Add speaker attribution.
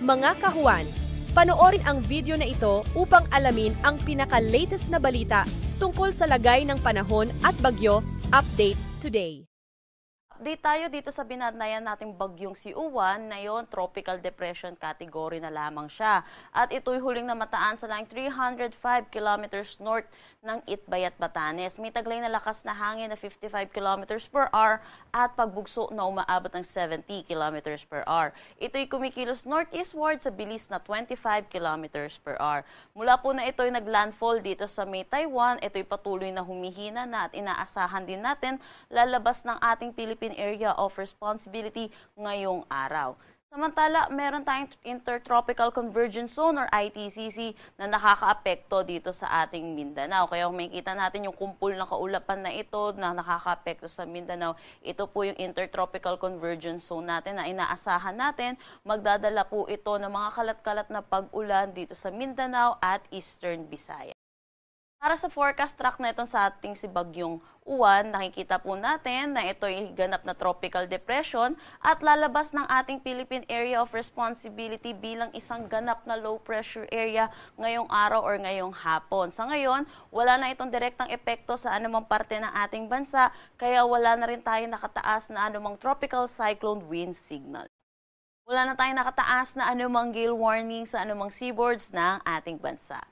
Speaker 1: Mga kahuwan, panoorin ang video na ito upang alamin ang pinaka-latest na balita tungkol sa lagay ng panahon at bagyo. Update today.
Speaker 2: Update tayo dito sa binatnayan nating bagyong si Uwan. Ngayon, tropical depression category na lamang siya. At ito'y huling namataan sa laing 305 kilometers north ng Itbayat, Batanes. May taglay na lakas na hangin na 55 kilometers per hour at pagbugso na umaabot ng 70 kilometers per hour. Ito'y kumikilos northeastward sa bilis na 25 kilometers per hour. Mula po na ito'y naglandfall dito sa May Taiwan, ito'y patuloy na humihina na at inaasahan din natin lalabas ng ating Philippine Area of Responsibility ngayong araw. Samantala, meron tayong Intertropical Convergence Zone or ITCZ na nakakaapekto dito sa ating Mindanao. Kaya kung makikita natin yung kumpul na kaulapan na ito na nakakaapekto sa Mindanao, ito po yung Intertropical Convergence Zone natin na inaasahan natin. Magdadala po ito ng mga kalat-kalat na pag-ulan dito sa Mindanao at Eastern Visayas. Para sa forecast track na itong sa ating si Bagyong Uwan, nakikita po natin na ito ay ganap na tropical depression at lalabas ng ating Philippine Area of Responsibility bilang isang ganap na low pressure area ngayong araw or ngayong hapon. Sa ngayon, wala na itong direktang epekto sa anumang parte ng ating bansa, kaya wala na rin tayo nakataas na anumang tropical cyclone wind signal. Wala na tayong nakataas na anumang gale warning sa anumang seaboards ng ating bansa.